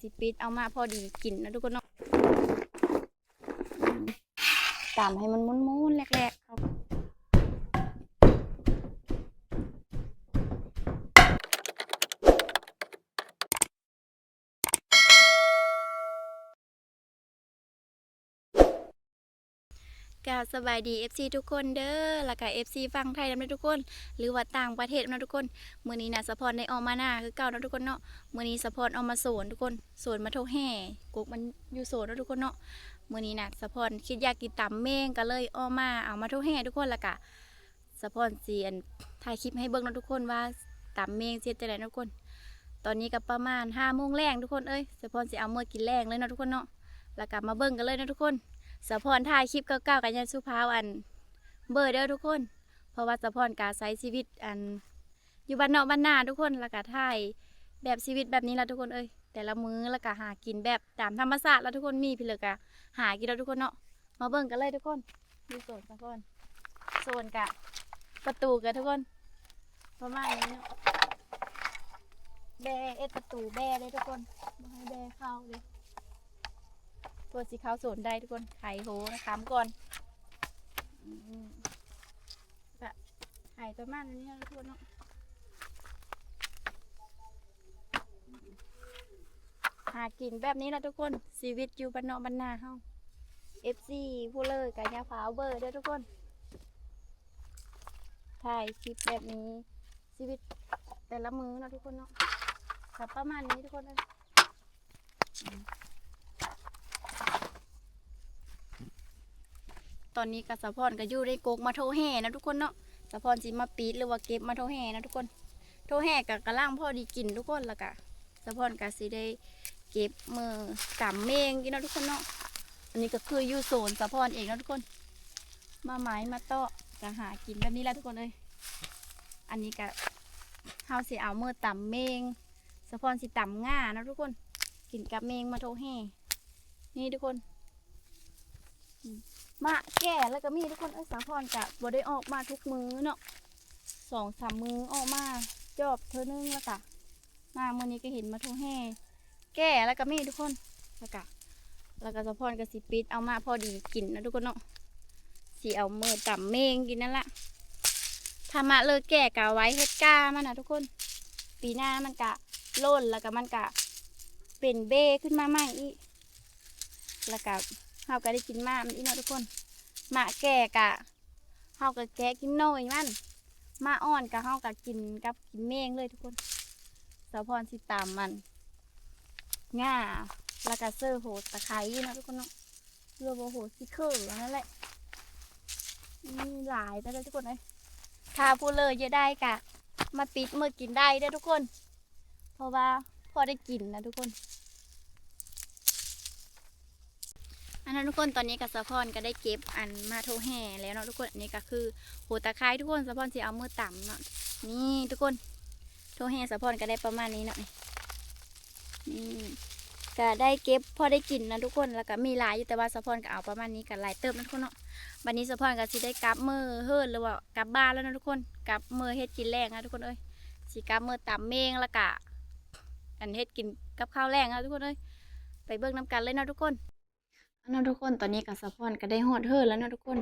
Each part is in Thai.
สิปิดเอามาพอดีกินนะทุกคนเนาะตามให้มันมุนๆแรกๆครับกราบสบายดี FC ทุกคนเด้อแล้วก็ FC ฝั่งไทยนำทุกคนหรือว่าต่างประเทศนะทุกคนมื้อนี้นะสะพรได้ออกมาหน้าคือเก่านะทุกคนเนาะมื้อนี้สะพรเอามาโสนทุกคนโสนมาทกแห่กุกมันอยู่โสนนะทุกคนเนาะมื้อนี้นะสะพรคิดอยากกินตำเมงก็เลยเอามาทกแห่ทุกคนแล้วก็สะพรสิถ่ายคลิปให้เบิ่งนะทุกคนว่าตำเมงเสร็จจังได๋นะทุกคนตอนนี้ก็ประมาณ5 โมงแรงทุกคนเอ้ยสะพรสิเอามื้อกินแรงเลยนะทุกคนเนาะแล้วก็มาเบิ่งกันเลยนะทุกคนสะพรถ่ายคลิปเก่าๆกันยันสุภาวันเบอร์เด้อทุกคนเพราะว่าสะพรการใช้ชีวิตอยู่บ้านนอกบ้านนาทุกคนแล้วก็ถ่ายแบบชีวิตแบบนี้แล้วทุกคนเอ้ยแต่ละมื้อแล้วก็หากินแบบตามธรรมชาติแล้วทุกคนมีพี่เหลือกะหากินแล้วทุกคนเนาะมาเบิ่งกันเลยทุกคนดูโซนสะพรโซนกะประตูกันทุกคนประมาณนี้เนาะแบประตูแบเลยทุกคนมาให้แบเข้าเลยตัวสีขาวโซนได้ทุกคนไข่โหนะคะก่อนก็ไข่ประมาณนี้ทุกคนเนาะหากินแบบนี้นะทุกคนชีวิตอยู่บ้านนอกบ้านนาเฮา FC ผู้เลยกับยาฟ้าเบอร์ด้วยทุกคนถ่ายคลิปแบบนี้ชีวิตแต่ละมื้อนะทุกคนเนาะกับประมาณนี้ทุกคนเลยตอนนี้กับสะพรก็อยู่ในกกมาโทแห่นะทุกคนเนาะสะพรสิมาปีดหรือว่าเก็บมาโทแห่นะทุกคนโทแห่กับกระล่างพอดีกินทุกคนแล้วก็สะพรก็สิได้เก็บมือกำเมงกินนะทุกคนเนาะอันนี้ก็คืออยู่โซนสะพรเองนะทุกคนมาไม้มาเตาะจะหากินแบบนี้แล้วทุกคนเลยอันนี้ก็เฮาสิเอามือต่ำเมงสะพรสิต่ำง่านะทุกคนกินกับเมงมาโทแห่นี่ทุกคนมาแก่แล้วก็มีทุกคนสะพรกับ่ได้ออกมาทุกมื้อเนาะ2-3 มื้อออกมาจอบเธอนึงแล้วก็มามื้อนี้ก็เห็นมาโทแห่แก่แล้วก็มีทุกคนแล้วก็สะพรก็สิปิดเอามาพอดีกินนะทุกคนเนาะสิเอามือต่ำเมงกินนั่นแหละถ้ามาเลยแก่กะไว้เฮ็ดก้ามันนะทุกคนปีหน้ามันกะโล่นแล้วก็มันกะเป็นเบ้ขึ้นมาใหม่อีกแล้วก็เฮาก็ได้กินมาอีกเนาะทุกคนมาแก่กะเฮาก็แกะกินน้อยมันมาอ่อนกะเฮาก็กินกับกินเมงเลยทุกคนสะพรสิตามมันง่าแล้วก็เสื้อโหดตะไคร้นะทุกคนเนาะเรือโบโหซิเคอร์นั่นแหละมีหลายแต่ทุกคนเลยถ้าพูดเลยเยอะได้กะมาปิดมือกินได้ได้ทุกคนเพราะว่าพอได้กินนะทุกคนอันนั้นทุกคนตอนนี้กับสะพรก็ได้เก็บมาโทแห่แล้วเนาะทุกคนอันนี้ก็คือโหตะไคร้ทุกคนสะพรจะเอามือต่ำเนาะนี่ทุกคนโทแห่สะพรก็ได้ประมาณนี้เนาะนี่ก็ได้เก็บพอได้กินนะทุกคนแล้วก็มีหลายอยู่แต่ว่าสะพรก็เอาประมาณนี้กับหลายเติมนะทุกคนเนาะวันนี้สะพรก็สิได้กลับมือเฮิร์นหรือว่ากลับบ้านแล้วนะทุกคนกลับมือเฮ็ดกินแรงนะทุกคนเอ้ยสิกลับมือตำเมงแล้วก็เฮ็ดกินกับข้าวแรงนะทุกคนเอ้ยไปเบิ่งน้ำกันเลยนะทุกคนนะทุกคนตอนนี้กับสะพรก็ได้ฮอดเฮิร์นแล้วนะทุกคน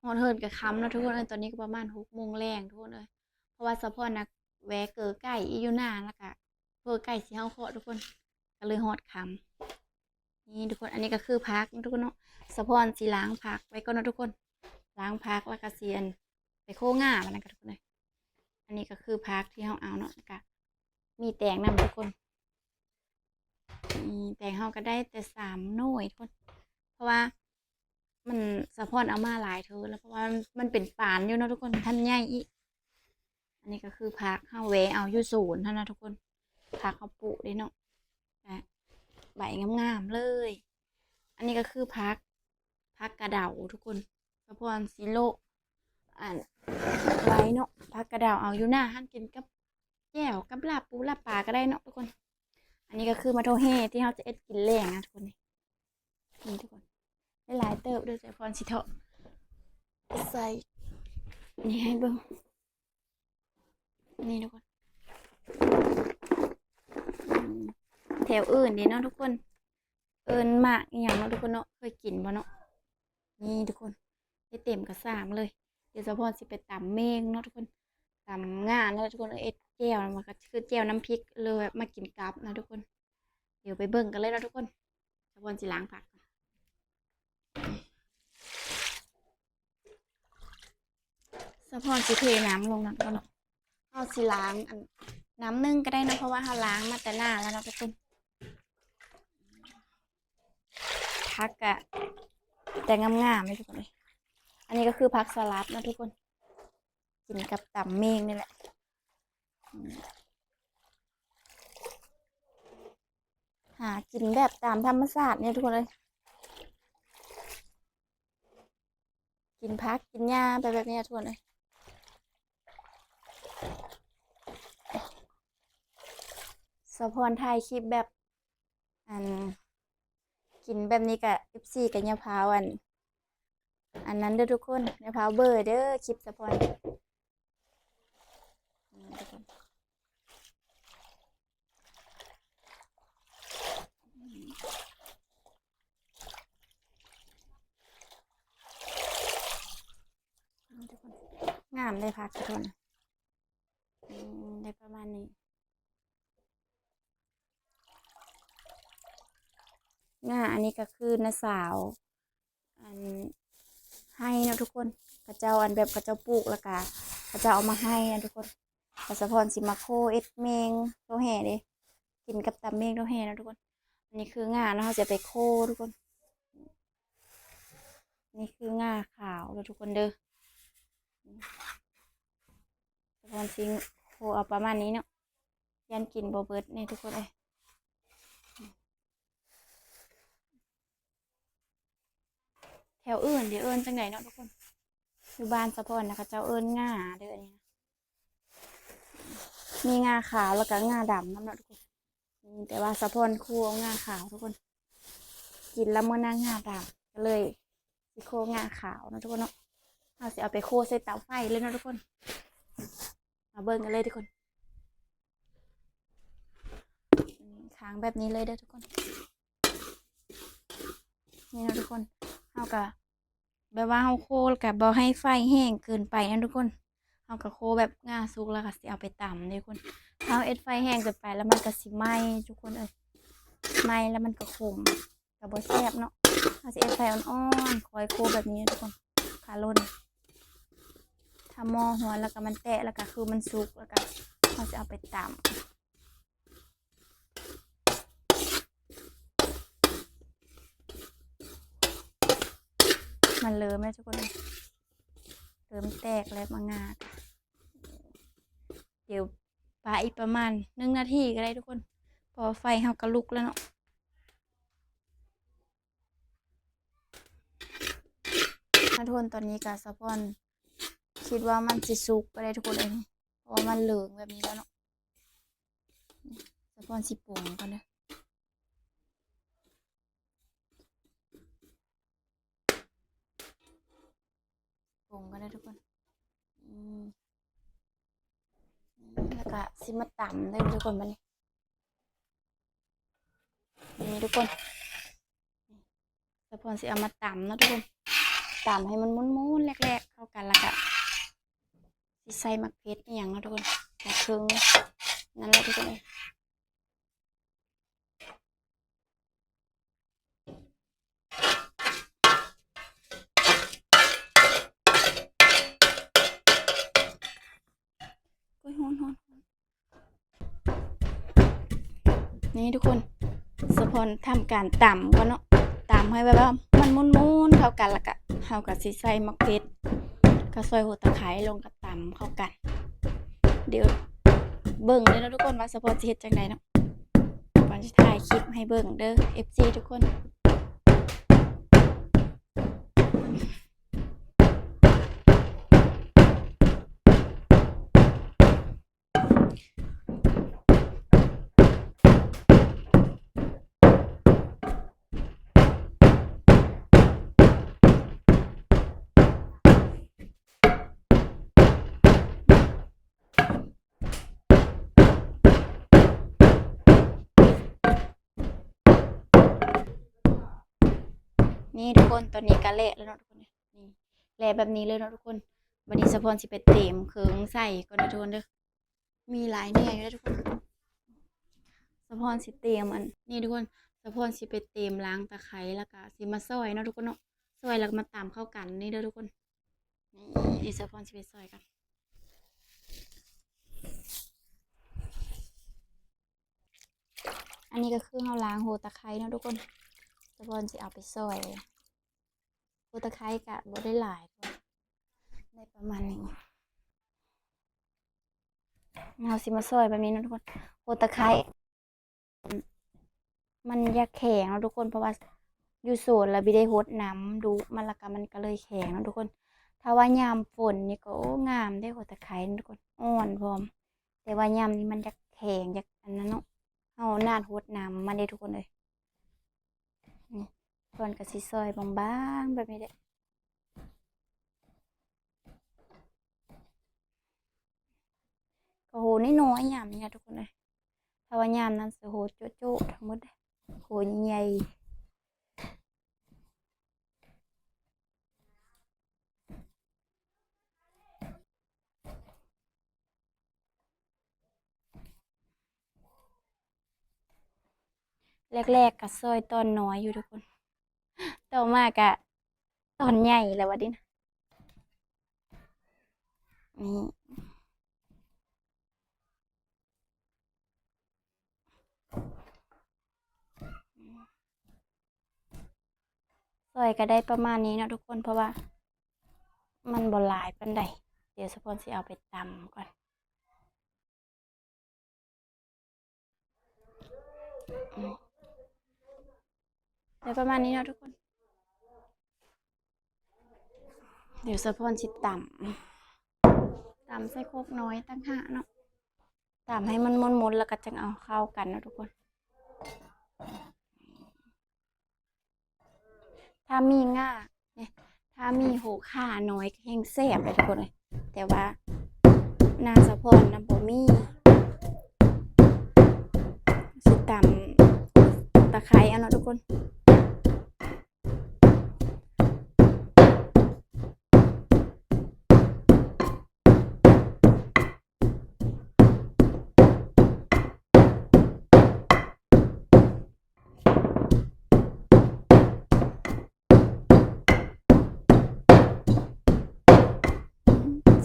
ฮอดเฮิร์นกับคำนะทุกคนเอ้ยตอนนี้ก็ประมาณ6 โมงแรงทุกคนเอ้ยเพราะว่าสะพรนะแวะเกอไก่อีอยู่หน้าแล้วก็เพื่อไก่สีเฮาเคาะทุกคนก็เลยฮอดคำนี่ทุกคนอันนี้ก็คือพักทุกคนเนาะสะพรสีล้างพักไว้ก่อนนะทุกคนล้างพักแล้วก็เสียนไปโค้งง่ามันนะทุกคนเลยอันนี้ก็คือพักที่เฮาเอาเนาะก็มีแตงนำทุกคนแตงเฮาก็ได้แต่3 หน่วยทุกคนเพราะว่ามันสะพรเอามาหลายเธอแล้วเพราะว่ามันเป็นปานอยู่เนาะทุกคนท่านใหญ่อีกอันนี้ก็คือพักเฮาแวะเอาอยู่ศูนย์ท่านนะทุกคนพักเฮาปลูกได้เนาะใบงามๆเลย อันนี้ก็คือพักกระเดาทุกคนสะพรซิโลไว้เนาะพักกระเดาเอาอยู่หน้าห้างกินกับแจ่วกับลาบปูลาบปลาก็ได้เนาะทุกคน อันนี้ก็คือมาโทเฮที่เราจะเอ็ดกินแรงนะทุกคนนี่ทุกคนได้หลายเติบด้วยสะพรสิเถาะใส่นี่ให้เบิ่งนี่ทุกคนแถ วอื่นเด้เนาะทุกคนเอิ้นหมากอีหยังเนาะทุกคนเนาะเคยกินบ่เนาะนี่ทุกคนได้เต็มกระสามเลยเดี๋ยวสะพรสิไปตำเมงเนาะทุกคนตำง่าเนาะทุกคนเอ็ดแจ่วมันก็คือแจ่วน้ำพริกเลยแบบมากินกับนะทุกคนเดี๋ยวไปเบิ่งกันเลยเนาะทุกคนสะพรสิล้างผักก่อนสะพรสิเทน้ำลงนะทุกคนเอาสิล้างอันน้ำนึ่งก็ได้นะเพราะว่าเราล้างมาแต่หน้าแล้วนะทุกคนพักกะแต่งามๆเลยทุกคนเลยอันนี้ก็คือผักสลัดนะทุกคนกินกับตำเมงนี่แหละหากินแบบตามธรรมชาติเนี่ยทุกคนเลยกินพักกินหญ้าไปแบบนี้ทุกคนเลยสะพรถ่ายคลิปแบบอันกินแบบนี้กับ14กับยาพาวอันนั้นเด้อทุกคนยาพาวเบอร์เด้อคลิปสะพรทุกคนงามเลยพักทุกคนได้ประมาณนี้อันนี้ก็คือน้าสาวอันให้นะทุกคนกระเจ้าอันแบบกระเจ้าปลูกแล้วก็กระเจ้าเอามาให้นะทุกคนกระสะพรสิมาโคเอ็ดเมงโตแห่เด้กินกับตำเมงโตแห่นะทุกคนอันนี้คืองาเนาะเราจะไปโคทุกคนนี่คืองาขาวแล้วทุกคนเด้อสะพรสิโคเอาประมาณนี้เนาะยันกินบ่เบิดนี่ทุกคนเลยแถวอื่นเดี๋ยวเอิญจังไหนเนาะทุกคนอยู่บ้านสะพรนะคะเจ้าเอิญง่าเด้อนี่นะมีงาขาวแล้วก็งาดำน้ำเนาะทุกคนแต่ว่าสะพรคั่วงาขาวทุกคนกินแล้วเมื่อนั่งงาดำก็เลยสิโคงาขาวนะทุกคนเนาะเราจะเอาไปโคใส่เตาไฟเลยนะทุกคนมาเบิ่งกันเลยทุกคนค้างแบบนี้เลยเด้อทุกคนนี่นะทุกคนเอากะแบบว่าเอาโคกับบ่ให้ไฟแห้งเกินไปนะทุกคนเอากะโคแบบง่าสุกแล้วก็สิเอาไปตำนี่ทุกคนเอาเอ็ดไฟแห้งเกินไปแล้วมันก็สิไหม้ทุกคนไหม้แล้วมันก็ขมกับบ่แซ่บเนาะเอาสิเอ็ดไฟอ่อนๆคอยโคแบบนี้ทุกคนขาล้นถ้าหม้อหัวแล้วก็มันแตะแล้วก็คือมันสุกแล้วก็เราจะเอาไปตำมันเริ่มแล้วทุกคนเริ่มแตกแล้วมางาเดี๋ยวปลาอีกประมาณ1 นาทีก็ได้ทุกคนพอไฟเฮากระลุกแล้วเนาะทุกคนตอนนี้กับสะพอนคิดว่ามันสิสุกก็ได้ทุกคนเลยเพราะว่ามันเหลืองแบบนี้แล้วเนาะสะพอนสิปรุงก่อนเด้อปรุงก็ได้ทุกคนแล้วก็สิมาตำได้ทุกคนมานี่ทุกคนสะพอนสิเอามาตำนะทุกคนตำให้มันม้วนๆแรกๆเข้ากันแล้วก็สิใส่มะเขืออย่างนะทุกคนแต่ครึ่งนั่นแหละทุกคนเลยนี่ทุกคนสะพอนทำการตำก็เนาะตำให้แบบว่ามันม้วนๆเข้ากันแล้วก็เฮากับสิใส่มะเขือก็ซอยหัวตะไคร้ลงกับตำเข้ากันเดี๋ยวเบิ่งเลยนะทุกคนว่าสะพอนสิเฮ็ดจังไดเนาะก่อนจะถ่ายคลิปให้เบิ่งเด้อ FC ทุกคน นี่ทุกคนตอนนี้ก็เละแล้วเนาะทุกคนนี่เละแบบนี้เลยเนาะทุกคนวันนี้สะพอนสิไปเต็มเครื่องใส่ก่อนเด้อทุกคนเด้อมีหลายแนวอยู่เด้อทุกคนสะพอนสิเต็มอันนี่ทุกคนสะพอนสิไปเต็มล้างตะไคร้แล้วก็สิมาซอยเนาะทุกคนเนาะซอยแล้วก็มาตำเข้ากันนี่เด้อทุกคนนี่สะพอนสิไปซอยกันอันนี้ก็คือเฮาล้างโหตะไคร้เนาะทุกคนสะพอนสิเอาไปซอยโหตะไคร้กะบ่ได้หลายได้ประมาณนี้เราสิมาซอยแบบนี้นะทุกคนโหตะไคร้มันอยากแข็งนะทุกคนเพราะว่าอยู่สวนแล้วบิได้รดน้ำดูมันละกะมันก็เลยแข็งนะทุกคนถ้าว่ายามฝนนี่ก็โอ้งามได้โหตะไคร้นะทุกคนอ่อนพร้อมแต่ว่ายามนี้มันอยากแข็งอยากอันนั้นเนาะเอานาดรดน้ำมันได้ทุกคนเลยนี่ส่วนก็สิซอยบางๆแบบนี้เด้ก็โหน้อยๆยามนี้ทุกคนเลยถ้าว่ายามนั้นสิโหโจ๊ะๆทั้งหมดเลยโหใหญ่แรกๆก็ซอยตอนน้อยอยู่ทุกคนต่อมาก็ตอนใหญ่แล้ววะดินะนี่ซอยก็ได้ประมาณนี้นะทุกคนเพราะว่ามันบ่หลายปานใดเดี๋ยวสปอนสิเอาไปตำก่อนได้ประมาณนี้นะทุกคนเดี๋ยวสปอนสิตำใส่โคกน้อยตั้งหากเนาะตำให้มันมนๆแล้วก็จังเอาเข้ากันนะทุกคนถ้ามีง่าเนี่ยถ้ามีโหข่าน้อยก็แห้งแซ่บเลยทุกคนเลยแต่ว่านาสะพอนนะบ่มีสิตำตะไคร้เอาเนาะทุกคน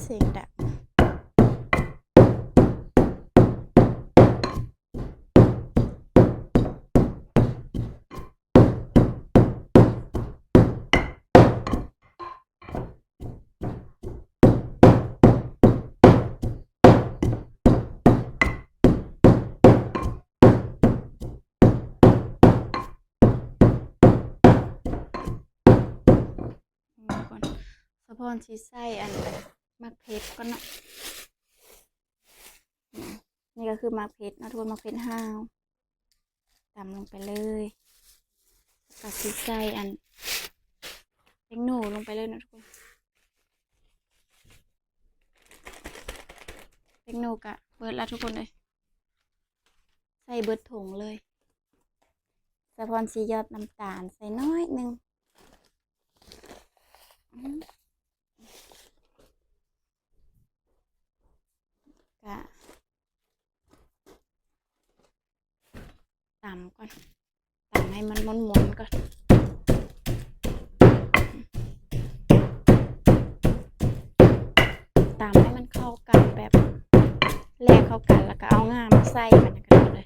เสียงดังก่อนสะพอนสิใส่อันมักเพชรก่อนเนาะนี่ก็คือมักเพชรนะทุกคนมักเพชรห้าวตำลงไปเลยก็สิใส่อันเล็กหนูลงไปเลยนะทุกคนเล็กหนูกะเบิดแล้วทุกคนเลยใส่เบิดถุงเลยสะพอนสียอดน้ำตาลใส่น้อยหนึ่งกะตำก่อนตำให้มันม้วนๆก่อนตำให้มันเข้ากันแบบแลกเข้ากันแล้วก็เอาง่ามาใส่มันกันเลย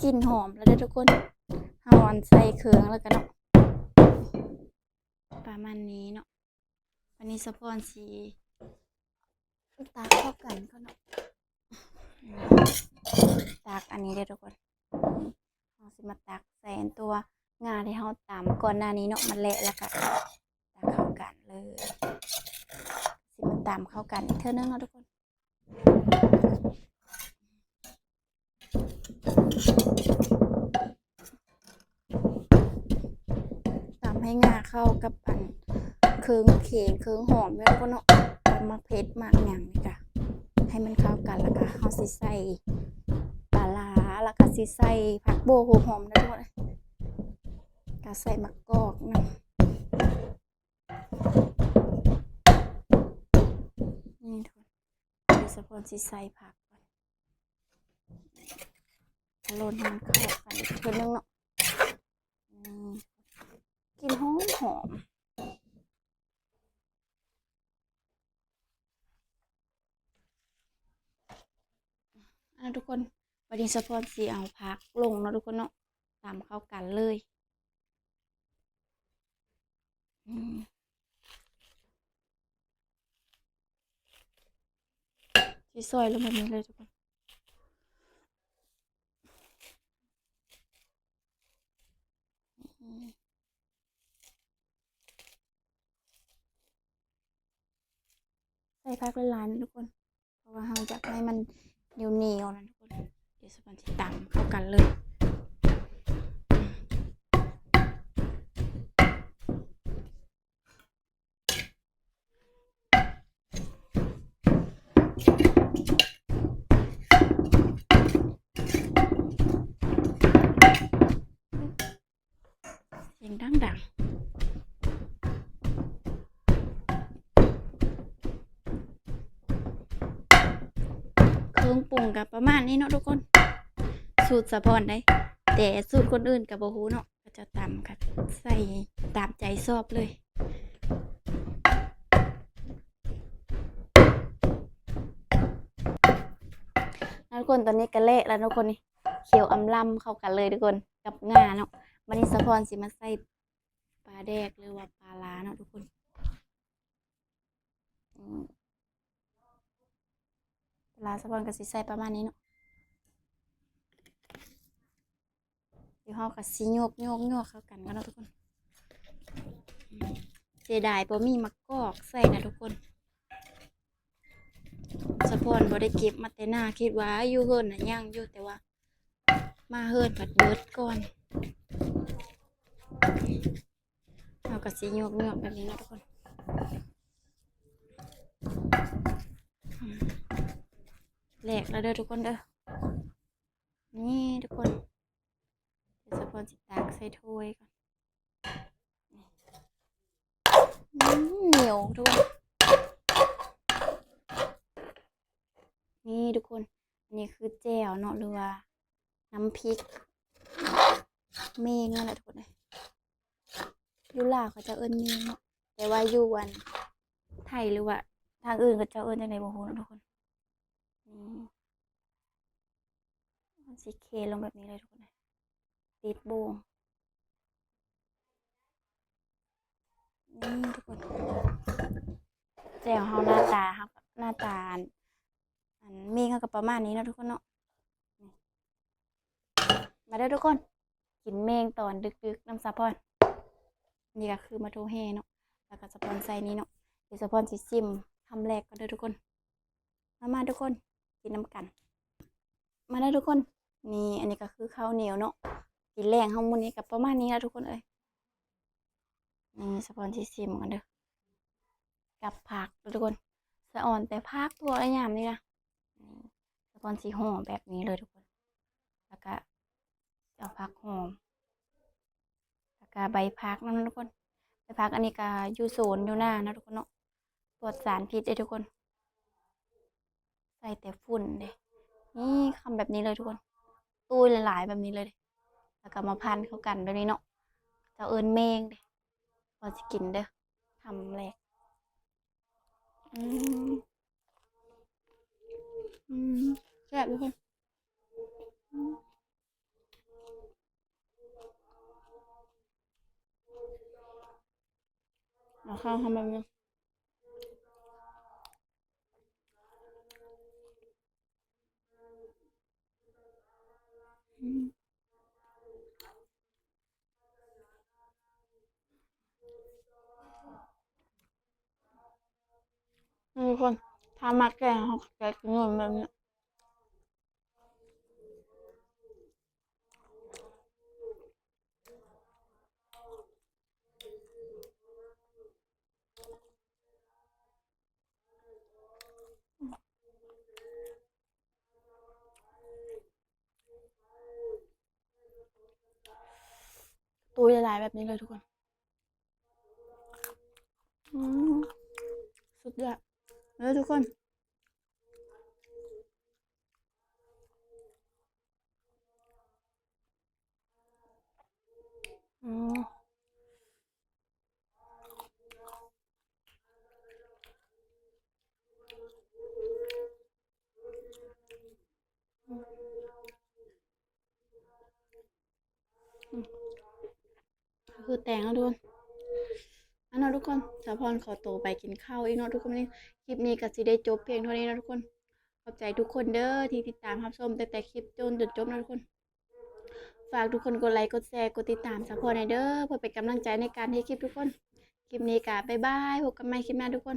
กลิ่นหอมแล้วเด้อทุกคนเอาอันใส่เครื่องแล้วกันเนาะประมาณนี้เนาะวันนี้สะพอนสีตากเข้ากันก็เนาะตากอันนี้เด้อทุกคนเราสิมาตักใส่ตัวงาที่เราตำก่อนหน้านี้เนาะมันเละแล้วก็ตักเข้ากันเลยสิมาตำเข้ากันอีกเท่านึงเนาะทุกคนตำให้ ให้งาเข้ากับเครื่องเข่งเครื่องหอมแล้วก็เนาะมักเผ็ดมักหยังนี่จ้ะให้มันเข้ากันแล้วก็เฮาสิใส่ปลาร้าแล้วก็สิใส่ผักโบกหัวหอมนะทุกคนก็ใส่มะกอกนะนี่ทุกคนเดี๋ยวสะพอนสิใส่ผักก่อนโรยให้มันเข้ากันอีกทีนึงเนาะกินหอมหอมทุกคนวันนี้สะพอนสิเอาผักลงเนาะทุกคนเนาะตามเข้ากันเลยที่ซอยลงแบบนี้เลยทุกคนใส่ผักละลายนะทุกคนเพราะว่าเราอยากให้มันเหนียวๆนะทุกคนเดี๋ยวสปอนจะตำเข้ากันเลยเสียงดังเครื่องปรุงกับประมาณนี้เนาะทุกคนสูตรสะพอนได้แต่สูตรคนอื่นกับบ่ฮู้เนาะก็จะตำกับใส่ตามใจชอบเลยทุกคนตอนนี้ก็เละแล้วทุกคนนี่เคี่ยวอำลำเข้ากันเลยทุกคนกับงาเนาะวันนี้สะพอนสิมาใส่ปลาแดกหรือว่าปลาล้าเนาะทุกคนปลาสะพอนก็สิใส่ประมาณนี้เนาะเดี๋ยวเฮาก็สิโยกเข้ากันเนาะทุกคนเสียดายบ่มีมะกอกใส่นะทุกคนสะพอนบ่ได้เก็บมาแต่หน้าคิดว่าอยู่เฮิรนน่ะยังอยู่แต่ว่ามาเฮิรนผัดเบิดก่อนเราก็สิโยกแบบนี้นะทุกคนแหลกแล้วเด้อทุกคนเด้อนี่ทุกคนเดี๋ยวสะพอนสิตากใส่ถ้วยก่อนเหนียวทุกคนนี่ทุกคนอันนี้คือแจ่วเนาะหรือว่าน้ำพริกเมงนั่นแหละทุกคนเลยยูลาวเขาจะเอิ้นเมงเนาะแต่ว่าอยู่วันไทยหรือว่าทางอื่นเขาจะเอิ้นจังได๋บ่ฮู้เนาะทุกคนมันสิเคลงแบบนี้เลยทุกคนเลยติดโบงนี่ทุกคนแจ่วเฮาหน้าตาครับหน้าตาอันเมงเขาก็ประมาณนี้เนาะทุกคนเนาะมาเด้อทุกคนกินเมงตอนดึกๆน้ำสะพอนนี่ก็คือมาโทเฮเนาะแล้วก็สปอนไซนี้เนาะเดี๋ยวสปอนสิซิมทำแรกก็เด้อทุกคนมาทุกคนกินน้ำกันมาได้ทุกคนนี่อันนี้ก็คือข้าวเหนียวเนาะกินแรงข้างบนนี้กับประมาณนี้แล้วทุกคนเอ้ยนี่สปอนสิซิมกันเด้อกับผักทุกคนสะอ่อนแต่ผักตัวอะไรอย่างนี้นะสปอนสีห่อแบบนี้เลยทุกคนแล้วก็เอาผักหอมแล้วก็ใบผักนั่นทุกคนใบผักอันนี้ก็อยู่โซนอยู่หน้านะทุกคนเนาะปลอดสารพิษเลยทุกคนใส่แต่ฝุ่นเลยนี่คำแบบนี้เลยทุกคนตุ้ยหลายๆแบบนี้เลยแล้วก็มาพันเข้ากันแบบนี้เนาะเจ้าเอิญเมงเด้พอจะกินเด้อทำแรกแซ่บทุกคนเอาข้าวทำแบบนี้ทุกคนทำมาแกงเขาแกงกินนแบบนี้ ตัวละลายแบบนี้เลยทุกคนอืมสุดยอดทุกคนอ๋อคือแต่งแล้วทุกคนอันนั้นทุกคนสะพรขอตัวไปกินข้าวอีกเนาะทุกคนวันนี้คลิปนี้ก็สิได้จบเพียงเท่านี้นะทุกคนขอบใจทุกคนเด้อที่ติดตามรับชมแต่คลิปจนจบนะทุกคนฝากทุกคนกดไลค์กดแชร์กดติดตามสะพรในเด้อเพื่อเป็นกำลังใจในการให้คลิปทุกคนคลิปนี้ก็บ๊ายบายพบกันใหม่คลิปหน้าทุกคน